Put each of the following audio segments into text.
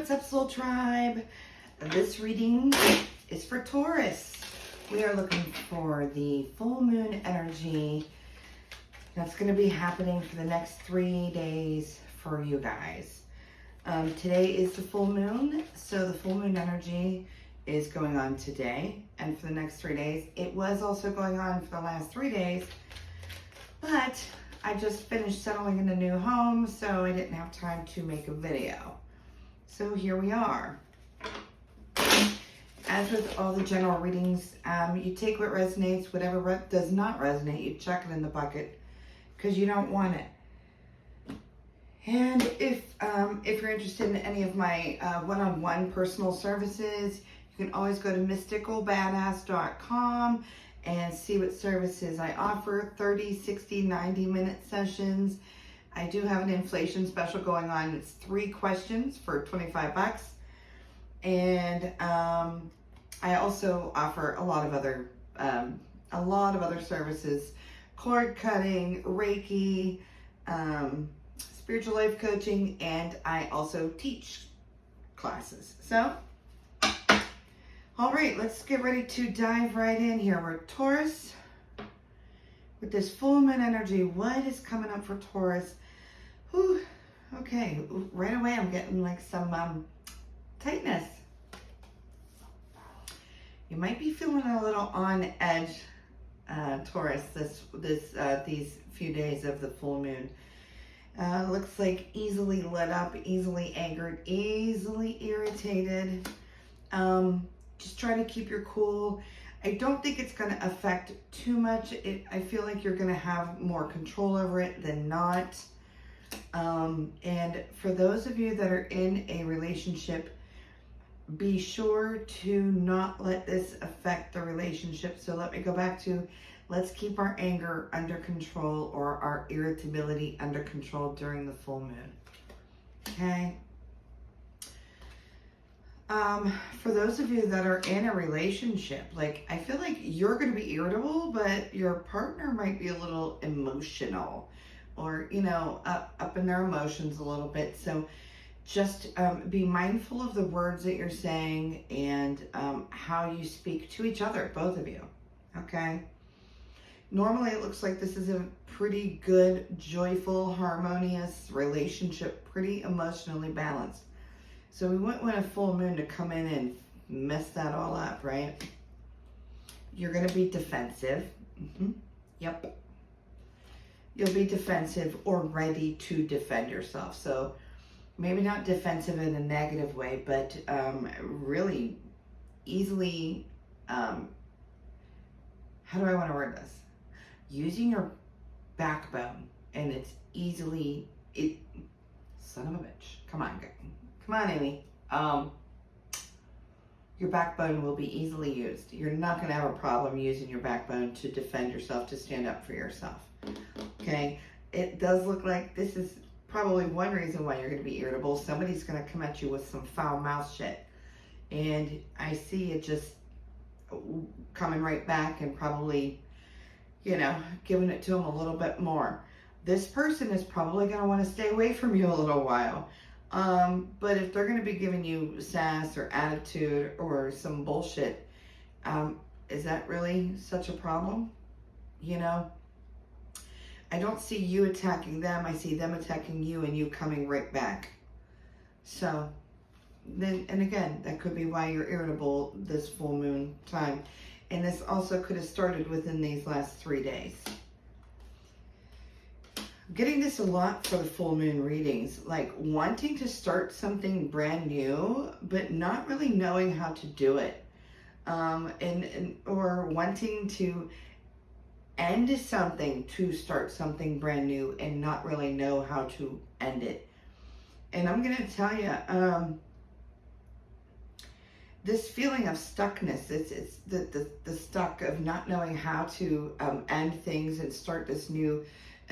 what's up, Soul Tribe? This reading is for Taurus. We are looking for the full moon energy that's going to be happening for the next 3 days for you guys. Today is the full moon, so the full moon energy is going on today and for the next 3 days. It was also going on for the last 3 days, but I just finished settling in a new home, so I didn't have time to make a video. So here we are. As with all the general readings, you take what resonates, whatever does not resonate, you chuck it in the bucket because you don't want it. And if you're interested in any of my one-on-one personal services, you can always go to mysticalbadass.com and see what services I offer. 30, 60, 90-minute sessions. I do have an inflation special going on. It's 3 questions for $25. And I also offer a lot of other services: cord cutting, Reiki, spiritual life coaching, and I also teach classes. So, all right, let's get ready to dive right in here. We're Taurus with this full moon energy. What is coming up for Taurus? Whew. Okay, right away I'm getting like some tightness. You might be feeling a little on edge, Taurus, these few days of the full moon. Looks like easily lit up, easily angered, easily irritated. Just try to keep your cool. I don't think it's going to affect too much. I feel like you're going to have more control over it than not. And for those of you that are in a relationship, be sure to not let this affect the relationship. So let me go back to, let's keep our anger under control, or our irritability under control during the full moon. Okay. For those of you that are in a relationship, like, I feel like you're going to be irritable, but your partner might be a little emotional, or, you know, up in their emotions a little bit. So just be mindful of the words that you're saying and how you speak to each other, both of you, okay? Normally it looks like this is a pretty good, joyful, harmonious relationship, pretty emotionally balanced. So we wouldn't want a full moon to come in and mess that all up, right? You're going to be defensive. Yep. You'll be defensive or ready to defend yourself. So maybe not defensive in a negative way, but really easily, how do I want to word this? Using your backbone, and it's easily, son of a bitch. Come on, Amy. Your backbone will be easily used. You're not going to have a problem using your backbone to defend yourself, to stand up for yourself. Okay? It does look like this is probably one reason why you're going to be irritable. Somebody's going to come at you with some foul mouth shit. And I see it just coming right back and probably, you know, giving it to them a little bit more. This person is probably going to want to stay away from you a little while. But if they're going to be giving you sass or attitude or some bullshit, is that really such a problem? You know? I don't see you attacking them. I see them attacking you and you coming right back. So, then, and again, that could be why you're irritable this full moon time. And this also could have started within these last 3 days. I'm getting this a lot for the full moon readings, like wanting to start something brand new, but not really knowing how to do it. Or wanting to end something to start something brand new and not really know how to end it. And I'm going to tell you, this feeling of stuckness, it's the stuck of not knowing how to end things and start a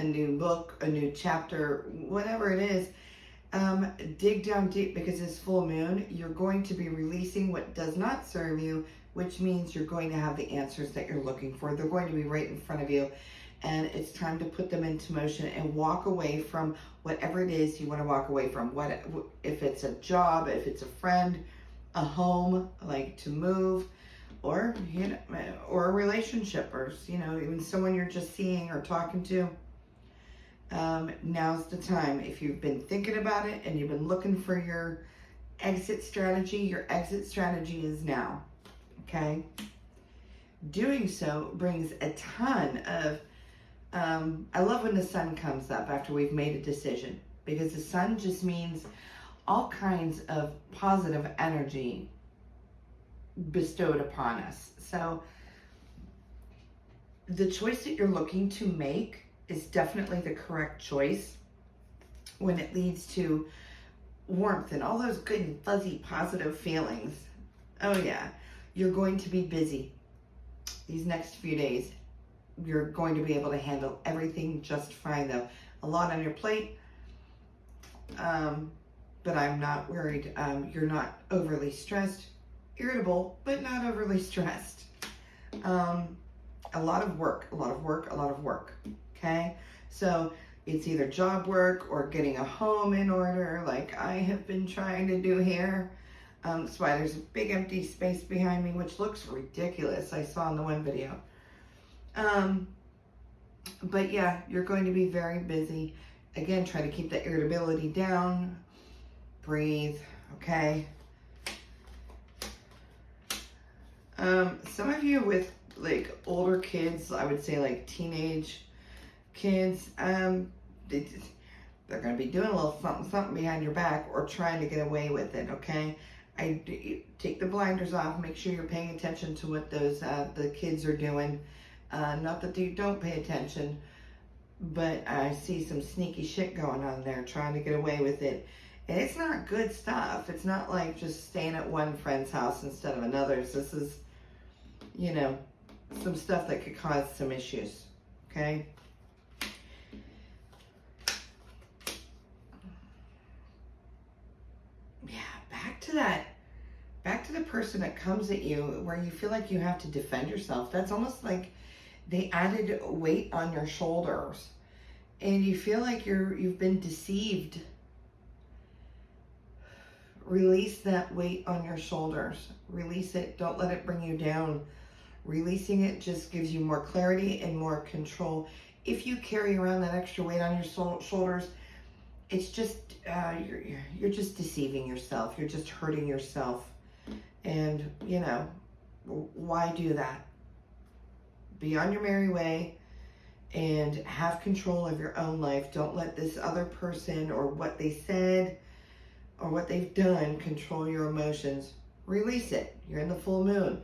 new book, a new chapter, whatever it is. Dig down deep, because this full moon, you're going to be releasing what does not serve you, which means you're going to have the answers that you're looking for. They're going to be right in front of you. and it's time to put them into motion and walk away from whatever it is you want to walk away from. What if it's a job, if it's a friend, a home, like to move, or or a relationship, or even someone you're just seeing or talking to. Now's the time. If you've been thinking about it and you've been looking for your exit strategy is now. Okay? Doing so brings a ton of I love when the sun comes up after we've made a decision, because the sun just means all kinds of positive energy bestowed upon us. So the choice that you're looking to make is definitely the correct choice when it leads to warmth and all those good and fuzzy positive feelings. Oh yeah, you're going to be busy these next few days. You're going to be able to handle everything just fine, though. A lot on your plate, but I'm not worried. You're not overly stressed, irritable, but not overly stressed. A lot of work, okay? So it's either job work or getting a home in order, like I have been trying to do here. That's why there's a big empty space behind me, which looks ridiculous. I saw in the one video. But yeah, you're going to be very busy. Again, try to keep the irritability down. Breathe, okay? Some of you with like older kids, I would say like teenage kids, they're going to be doing a little something behind your back or trying to get away with it, okay? Take the blinders off. Make sure you're paying attention to what those the kids are doing. Not that you don't pay attention, but I see some sneaky shit going on there, trying to get away with it. And it's not good stuff. It's not like just staying at one friend's house instead of another's. This is, some stuff that could cause some issues, okay? Yeah, back to the person that comes at you where you feel like you have to defend yourself. That's almost like they added weight on your shoulders and you feel like you've been deceived. Release that weight on your shoulders. Release it. Don't let it bring you down. Releasing it just gives you more clarity and more control. If you carry around that extra weight on your shoulders, it's just you're just deceiving yourself. You're just hurting yourself. And why do that? Be on your merry way and have control of your own life. Don't let this other person or what they said or what they've done control your emotions. Release it. You're in the full moon.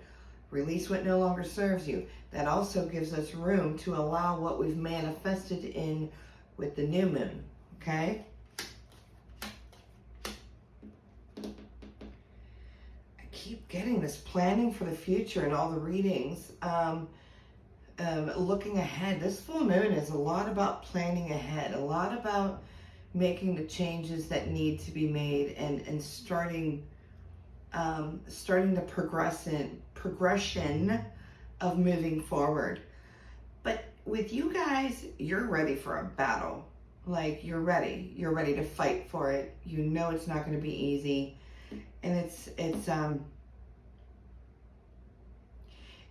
Release what no longer serves you. That also gives us room to allow what we've manifested in with the new moon. Okay? I keep getting this planning for the future and all the readings. Looking ahead. This full moon is a lot about planning ahead. A lot about making the changes that need to be made and starting the progression of moving forward. But with you guys, you're ready for a battle. Like you're ready to fight for it. You know it's not going to be easy, and it's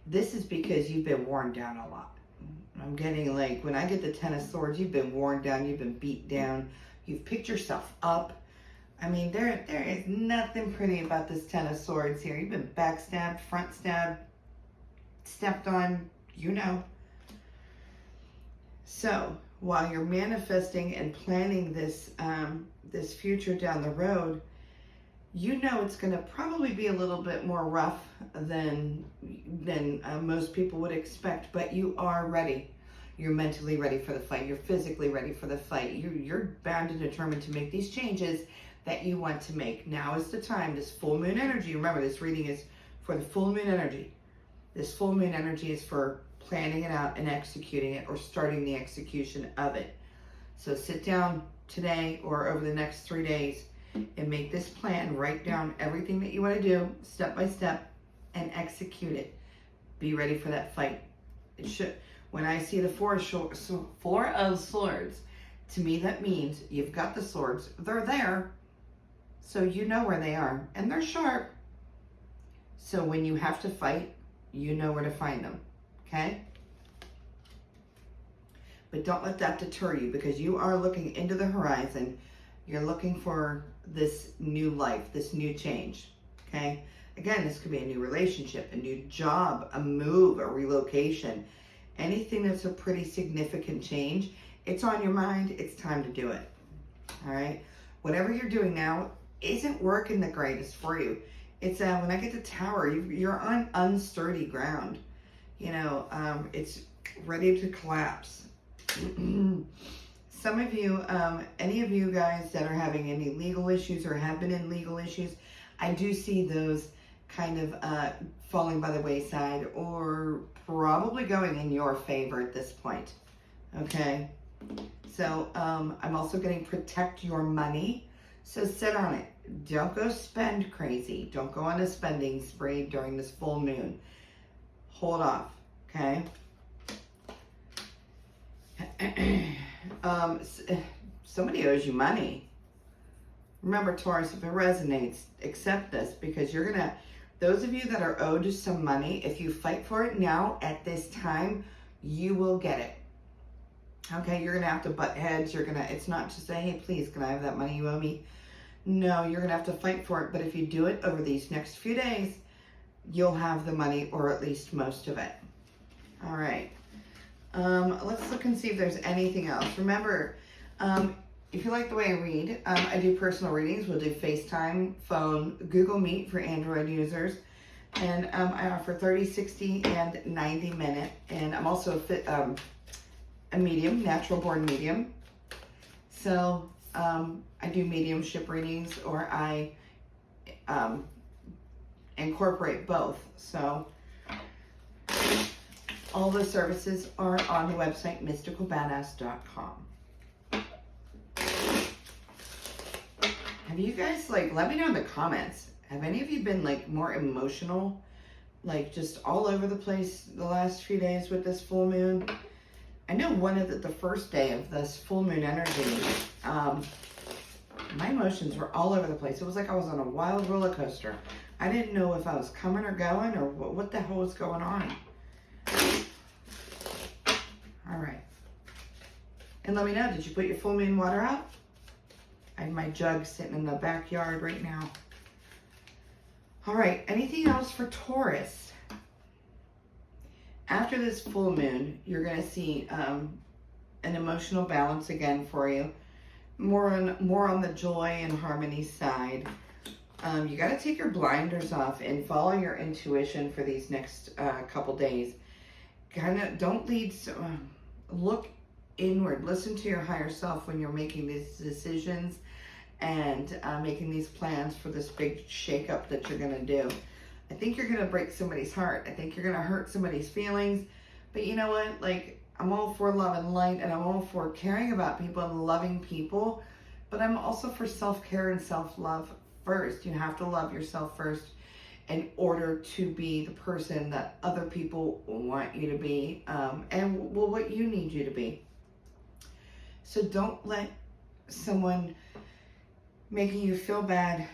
this is because you've been worn down a lot. I'm getting like, when I get the Ten of Swords, you've been worn down, you've been beat down, you've picked yourself up. I mean, there is nothing pretty about this Ten of Swords here. You've been backstabbed, front stabbed, stepped on, So, while you're manifesting and planning this this future down the road, it's going to probably be a little bit more rough than most people would expect, but you are ready. You're mentally ready for the fight. You're physically ready for the fight. You're bound and determined to make these changes that you want to make. Now is the time. This full moon energy, remember this reading is for the full moon energy. This full moon energy is for planning it out and executing it or starting the execution of it. So sit down today or over the next 3 days and make this plan. Write down everything that you want to do step by step and execute it. Be ready for that fight. When I see the Four of Swords, to me that means you've got the swords. They're there, so you know where they are, and they're sharp. So when you have to fight, you know where to find them, okay? But don't let that deter you, because you are looking into the horizon. You're looking for this new life, this new change, okay? Again, this could be a new relationship, a new job, a move, a relocation, anything that's a pretty significant change. It's on your mind. It's time to do it, all right? Whatever you're doing now isn't working the greatest for you. It's when I get to Tower, you're on unsturdy ground. You know, it's ready to collapse. Some of you, any of you guys that are having any legal issues or have been in legal issues, I do see those kind of falling by the wayside, or probably going in your favor at this point, okay? So I'm also getting protect your money. So sit on it. Don't go spend crazy. Don't go on a spending spree during this full moon. Hold off, okay? Somebody owes you money. Remember, Taurus, if it resonates, accept this, because you're gonna, those of you that are owed some money, if you fight for it now at this time, you will get it. Okay, you're gonna have to butt heads. It's not just say, hey, please, can I have that money you owe me? No, you're gonna have to fight for it. But if you do it over these next few days, you'll have the money, or at least most of it. All right. Let's look and see if there's anything else. Remember, if you like the way I read, I do personal readings. We'll do FaceTime, phone, Google Meet for Android users. And I offer 30, 60, and 90 minute. And I'm also a medium, natural born medium. So I do mediumship readings, or I incorporate both. So all the services are on the website, mysticalbadass.com. Have you guys, let me know in the comments, have any of you been, more emotional, just all over the place the last few days with this full moon? I know one of the first day of this full moon energy, my emotions were all over the place. It was like I was on a wild roller coaster. I didn't know if I was coming or going, or what the hell was going on. All right. And let me know, did you put your full moon water out? I have my jug sitting in the backyard right now. All right, anything else for Taurus? After this full moon, you're going to see an emotional balance again for you. More on the joy and harmony side. You got to take your blinders off and follow your intuition for these next couple days. Kind of don't look inward. Listen to your higher self when you're making these decisions and making these plans for this big shakeup that you're going to do. I think you're going to break somebody's heart. I think you're going to hurt somebody's feelings. But you know what? I'm all for love and light, and I'm all for caring about people and loving people. But I'm also for self-care and self-love first. You have to love yourself first in order to be the person that other people want you to be, and what you need you to be. So don't let someone making you feel bad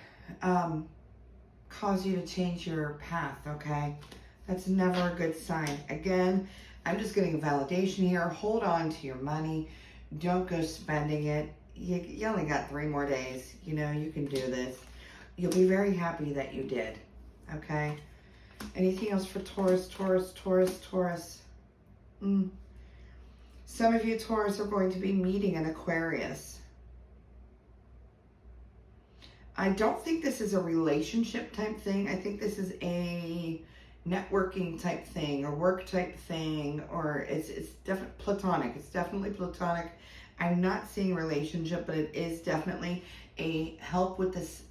cause you to change your path, okay? That's never a good sign. Again, I'm just getting a validation here. Hold on to your money. Don't go spending it. You only got 3 more days. You know, you can do this. You'll be very happy that you did, okay? Anything else for Taurus? Some of you Taurus are going to be meeting an Aquarius. I don't think this is a relationship type thing. I think this is a networking type thing, or work type thing, or it's definitely platonic. It's definitely platonic. I'm not seeing relationship, but it is definitely a help with this.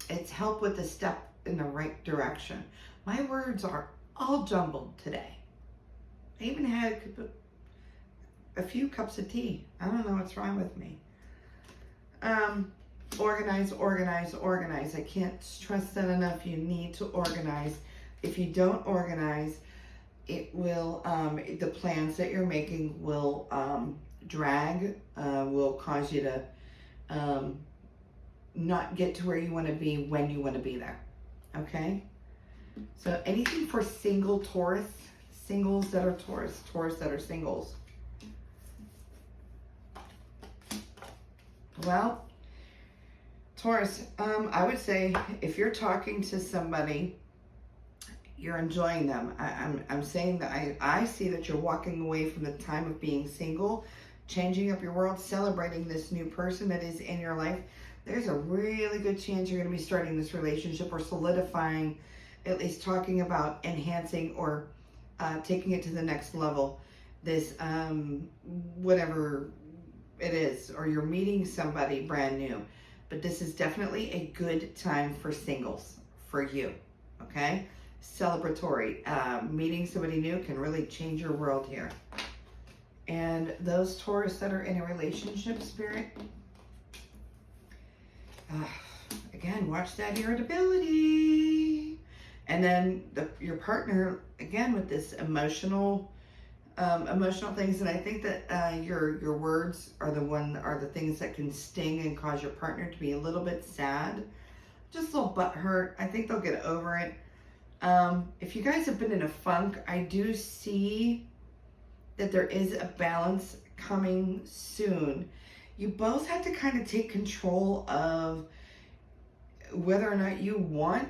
It's help with the step in the right direction. My words are all jumbled today. I even had a few cups of tea. I don't know what's wrong with me. Organize. I can't stress that enough. You need to organize. If you don't organize, it will, the plans that you're making will drag, will cause you to not get to where you want to be when you want to be there. Okay? So anything for single Taurus, singles that are Taurus, Taurus that are singles. Well, Taurus, I would say if you're talking to somebody, you're enjoying them. I'm saying that I see that you're walking away from the time of being single, changing up your world, celebrating this new person that is in your life. There's a really good chance you're going to be starting this relationship or solidifying, at least talking about enhancing or taking it to the next level. This, whatever it is, or you're meeting somebody brand new. But this is definitely a good time for singles, for you, okay? Celebratory. Meeting somebody new can really change your world here. And those Taurus that are in a relationship, Spirit, again, watch that irritability. And then your partner, again, with this emotional things. And I think that your words are the things that can sting and cause your partner to be a little bit sad, just a little butthurt. I think they'll get over it. If you guys have been in a funk, I do see that there is a balance coming soon. You both have to kind of take control of whether or not you want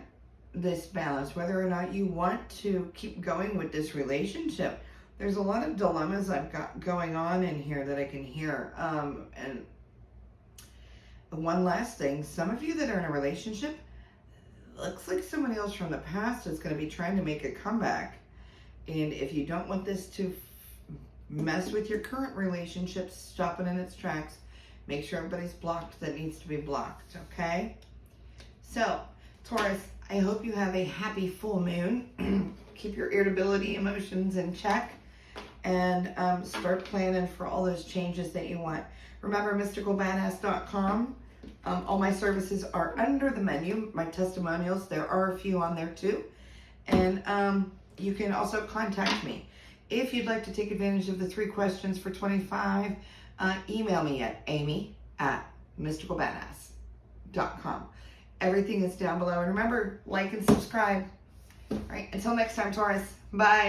this balance, whether or not you want to keep going with this relationship. There's a lot of dilemmas I've got going on in here that I can hear. And one last thing, some of you that are in a relationship, looks like somebody else from the past is going to be trying to make a comeback. And if you don't want this to mess with your current relationship, stop it in its tracks. Make sure everybody's blocked that needs to be blocked, okay? So, Taurus, I hope you have a happy full moon. Keep your irritability emotions in check. And start planning for all those changes that you want. Remember, mysticalbadass.com. All my services are under the menu. My testimonials, there are a few on there too. And you can also contact me. If you'd like to take advantage of the 3 questions for $25, email me at amy@mysticalbadass.com. Everything is down below. And remember, like and subscribe. All right, until next time, Taurus. Bye.